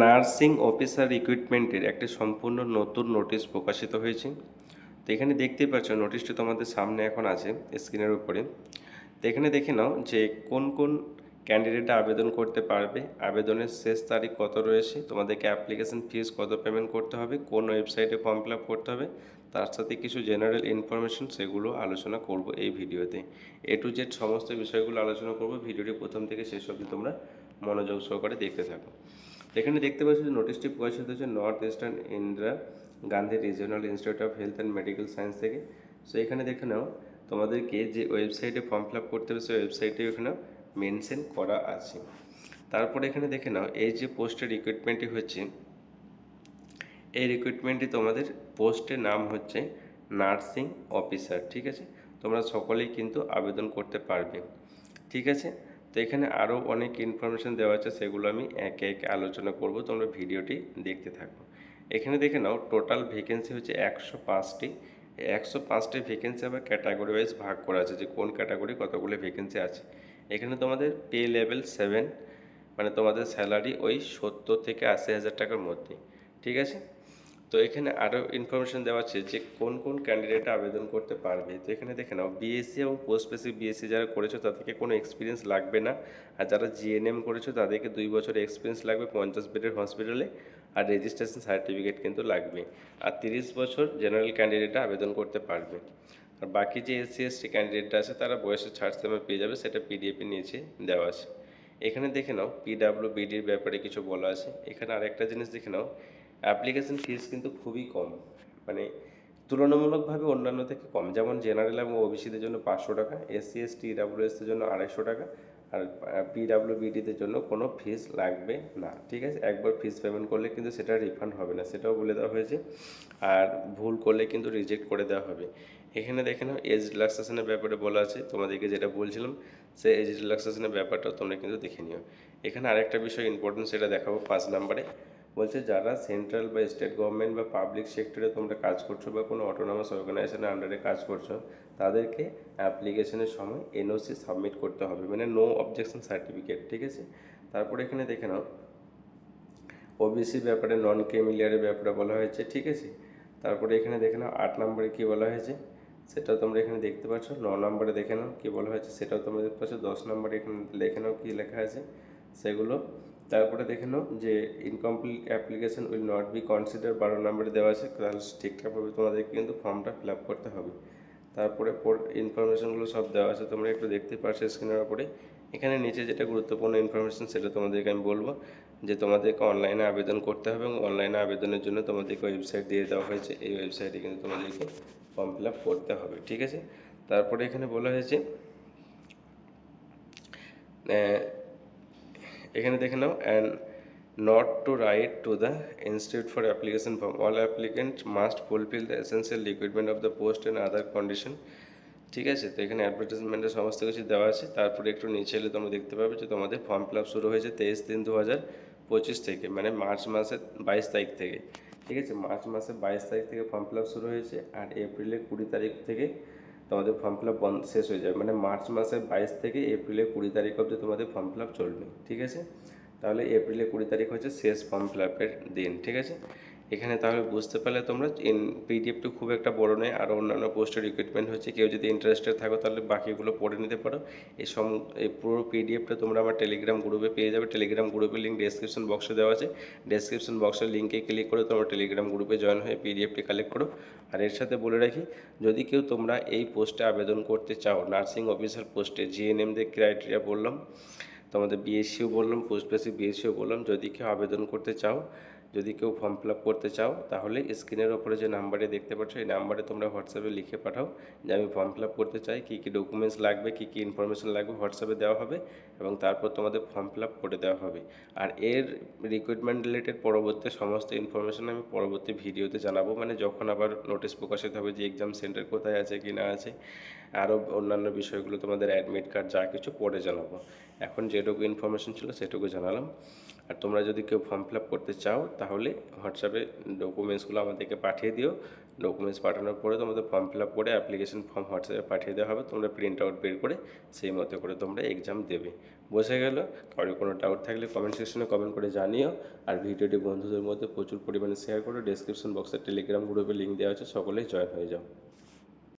Nursing officer রিক্রুটমেন্টের একটি সম্পূর্ণ নতুন নোটিশ প্রকাশিত হয়েছে। তো এখানে দেখতেই পাচ্ছ নোটিশটি তোমাদের সামনে এখন আছে স্ক্রিনের উপরে। তো এখানে দেখে নাও যে কোন কোন ক্যান্ডিডেট আবেদন করতে পারবে, আবেদনের শেষ তারিখ কত রয়েছে, তোমাদেরকে অ্যাপ্লিকেশন ফিস কত পেমেন্ট করতে হবে, কোন ওয়েবসাইটে ফর্ম ফিল আপ করতে হবে, তার সাথে কিছু জেনারেল ইনফরমেশন সেগুলো আলোচনা করব এই ভিডিওতে। এ টু জেড সমস্ত বিষয়গুলো আলোচনা করব। ভিডিওটি প্রথম থেকে শেষ অবধি তোমরা মনোযোগ সহকারে দেখতে থাকো। এখানে দেখতে পাচ্ছ যে নোটিশটি প্রকাশিত হচ্ছে north eastern Indira Gandhi regional institute of health and medical science থেকে। সো এখানে দেখে নাও তোমাদেরকে যে ওয়েবসাইটে ফর্ম ফিল আপ করতে হবে সেই ওয়েবসাইটে এখানে মেনশন করা আছে। তারপরে এখানে দেখে নাও এই যে পোস্টের রিক্রুটমেন্টটি হচ্ছে, এই রিক্রুটমেন্টটি তোমাদের পোস্টের নাম হচ্ছে নার্সিং অফিসার। ঠিক আছে, তোমরা সকলেই কিন্তু আবেদন করতে পারবে। ঠিক আছে, তো এখানে আরও অনেক ইনফরমেশান দেওয়া আছে, সেগুলো আমি একে একে আলোচনা করব, তোমরা ভিডিওটি দেখতে থাকো। এখানে দেখে নাও টোটাল ভ্যাকেন্সি হচ্ছে 105টি। 105টি ভ্যাকেন্সি আবার ক্যাটাগরি ওয়াইজ ভাগ করা আছে যে কোন ক্যাটাগরি কতগুলো ভ্যাকেন্সি আছে। এখানে তোমাদের পে লেভেল 7, মানে তোমাদের স্যালারি ওই 70 থেকে 80 হাজার টাকার মধ্যে। ঠিক আছে, তো এখানে আরও ইনফরমেশান দেওয়া আছে যে কোন কোন ক্যান্ডিডেট আবেদন করতে পারবে। তো এখানে দেখে নাও বিএসসি এবং পোস্ট বেসিক বিএসসি যারা করেছো তাদেরকে কোনো এক্সপিরিয়েন্স লাগবে না, আর যারা জিএনএম করেছো তাদেরকে 2 বছর এক্সপিরিয়েন্স লাগবে 50 বেডের হসপিটালে, আর রেজিস্ট্রেশন সার্টিফিকেট কিন্তু লাগবে। আর 30 বছর জেনারেল ক্যান্ডিডেটরা আবেদন করতে পারবে। আর বাকি যে এসসি এসটি ক্যান্ডিডেটরা আছে তারা বয়সের ছাড় তোমরা পেয়ে যাবে, সেটা পিডিএফে নিচে দেওয়া আছে। এখানে দেখে নাও পিডাব্লিউবিডির ব্যাপারে কিছু বলা আছে। এখানে আরেকটা জিনিস দেখে নাও, অ্যাপ্লিকেশন ফিস কিন্তু খুবই কম, মানে তুলনামূলকভাবে অন্যান্য থেকে কম। যেমন জেনারেল এবং ওবিসিদের জন্য 500 টাকা, এসসি এসটি ইডাব্লিউএসদের জন্য 250 টাকা, আর পিডাব্লিউবিডিদের জন্য কোনো ফিস লাগবে না। ঠিক আছে, একবার ফিস পেমেন্ট করলে কিন্তু সেটা রিফান্ড হবে না, সেটাও বলে দেওয়া হয়েছে। আর ভুল করলে কিন্তু রিজেক্ট করে দেওয়া হবে। এখানে দেখে নাও এজ রিল্যাক্সেশনের ব্যাপারে বলা আছে, তোমাদেরকে যেটা বলছিলাম সেই এজ রিল্যাক্সেশনের ব্যাপারটাও তোমরা কিন্তু দেখে নিও। এখানে আরেকটা বিষয় ইম্পর্টেন্ট, সেটা দেখাবো 5 নম্বরে। বলছে যারা সেন্ট্রাল বা স্টেট গভর্নমেন্ট বা পাবলিক সেক্টরে তোমরা কাজ করছো বা কোনো অটোনমাস অর্গানাইজেশনের আন্ডারে কাজ করছো, তাদেরকে অ্যাপ্লিকেশনের সময় এনওসি সাবমিট করতে হবে, মানে নো অবজেকশন সার্টিফিকেট। ঠিক আছে, তারপরে এখানে দেখে নাও ওবিসি ব্যাপারে নন ক্রিমিলিয়ারের ব্যাপারে বলা হয়েছে। ঠিক আছে, তারপরে এখানে দেখে নাও 8 নম্বরে কী বলা হয়েছে সেটাও তোমরা এখানে দেখতে পাচ্ছ। 9 নম্বরে দেখে নাও কী বলা হয়েছে সেটাও তোমরা দেখতে পাচ্ছ। 10 নম্বরে এখানে দেখে নাও কী লেখা আছে সেগুলো। তারপরে দেখে নাও যে incomplete application will not be consider 12 নম্বরে দেওয়া আছে, তাহলে ঠিকঠাকভাবে তোমাদেরকে কিন্তু ফর্মটা ফিল আপ করতে হবে। তারপরে ইনফরমেশনগুলো সব দেওয়া আছে, তোমরা একটু দেখতে পাচ্ছ স্ক্রিনের ওপরে। এখানে নিচে যেটা গুরুত্বপূর্ণ ইনফরমেশন সেটা তোমাদেরকে আমি বলবো, যে তোমাদেরকে অনলাইনে আবেদন করতে হবে এবং অনলাইনে আবেদনের জন্য তোমাদেরকে ওয়েবসাইট দিয়ে দেওয়া হয়েছে। এই ওয়েবসাইটে কিন্তু তোমাদেরকে ফর্ম ফিল আপ করতে হবে। ঠিক আছে, তারপরে এখানে বলা হয়েছে এখানে দেখে নাও and not to write to the institute for application form, all applicant must fulfil the essential recruitment of the post and other condition. ঠিক আছে, তো এখানে অ্যাডভার্টাইজমেন্টের সমস্ত কিছু দেওয়া আছে। তারপরে একটু নিচে এলে তোমরা দেখতে পাবে যে তোমাদের ফর্ম ফিল আপ শুরু হয়েছে 23/3/2025 থেকে, মানে মার্চ মাসের 22 তারিখ থেকে। ঠিক আছে, মার্চ মাসের 22 তারিখ থেকে ফর্ম ফিল আপ শুরু হয়েছে, আর এপ্রিলের 20 তারিখ থেকে তোমাদের ফর্ম ফিল আপ শেষ হয়ে যাবে, মানে মার্চ মাসের 22 থেকে এপ্রিলের 20 তারিখ অবধি তোমাদের ফর্ম ফিল আপ চলবে। ঠিক আছে, তাহলে এপ্রিলের 20 তারিখ হচ্ছে শেষ ফর্ম ফিল আপের দিন। ঠিক আছে, এখানে তাহলে বুঝতে পারলে তোমরা পিডিএফটি খুব একটা বড় নয়, আরও অন্যান্য পোস্টের রিক্রুটমেন্ট হচ্ছে, কেউ যদি ইন্টারেস্টেড থাকো তাহলে বাকিগুলো পড়ে নিতে পারো। এই পুরো পিডিএফটা তোমরা আমার টেলিগ্রাম গ্রুপে পেয়ে যাবে। টেলিগ্রাম গ্রুপের লিঙ্ক ডেসক্রিপশন বক্সে দেওয়া আছে, ডেসক্রিপশন বক্সের লিঙ্কে ক্লিক করে তোমরা টেলিগ্রাম গ্রুপে জয়েন হয়ে পিডিএফটি কালেক্ট করো। আর এর সাথে বলে রাখি, যদি কেউ তোমরা এই পোস্টে আবেদন করতে চাও, নার্সিং অফিসার পোস্টে, জিএনএমদের ক্রাইটেরিয়া বললাম, তোমাদের বিএসসিও বললাম, পোস্ট বেসিক বিএসসিও বললাম, যদি কেউ আবেদন করতে চাও, যদি কেউ ফর্ম ফিল আপ করতে চাও, তাহলে স্ক্রিনের ওপরে যে নাম্বারে দেখতে পাচ্ছ এই নাম্বারে তোমরা হোয়াটসঅ্যাপে লিখে পাঠাও যে আমি ফর্ম ফিল আপ করতে চাই, কী কী ডকুমেন্টস লাগবে, কী কী ইনফরমেশন লাগবে হোয়াটসঅ্যাপে দেওয়া হবে, এবং তারপর তোমাদের ফর্ম ফিল আপ করে দেওয়া হবে। আর এর রিক্রুটমেন্ট রিলেটেড পরবর্তী সমস্ত ইনফরমেশন আমি পরবর্তী ভিডিওতে জানাবো, মানে যখন আবার নোটিশ প্রকাশিত হবে যে এক্সাম সেন্টার কোথায় আছে কি না আছে, আরও অন্যান্য বিষয়গুলো তোমাদের অ্যাডমিট কার্ড যা কিছু পরে জানাবো। এখন যেটুকু ইনফরমেশন ছিল সেটুকু জানালাম। আর তোমরা যদি কেউ ফর্ম ফিল আপ করতে চাও তাহলে হোয়াটসঅ্যাপে ডকুমেন্টসগুলো আমাদেরকে পাঠিয়ে দিও। ডকুমেন্টস পাঠানোর পরে তোমাদের ফর্ম ফিল আপ করে অ্যাপ্লিকেশন ফর্ম হোয়াটসঅ্যাপে পাঠিয়ে দেওয়া হবে, তোমরা প্রিন্ট আউট বের করে সেই মতো করে তোমরা এক্সাম দেবে। বোঝা গেল? কারো কোনো ডাউট থাকলে কমেন্ট সেকশনে কমেন্ট করে জানিও। আর ভিডিওটি বন্ধুদের মধ্যে প্রচুর পরিমাণে শেয়ার করো। ডেসক্রিপশন বক্সে টেলিগ্রাম গ্রুপে লিঙ্ক দেওয়া আছে, সকলেই জয়েন হয়ে যাও।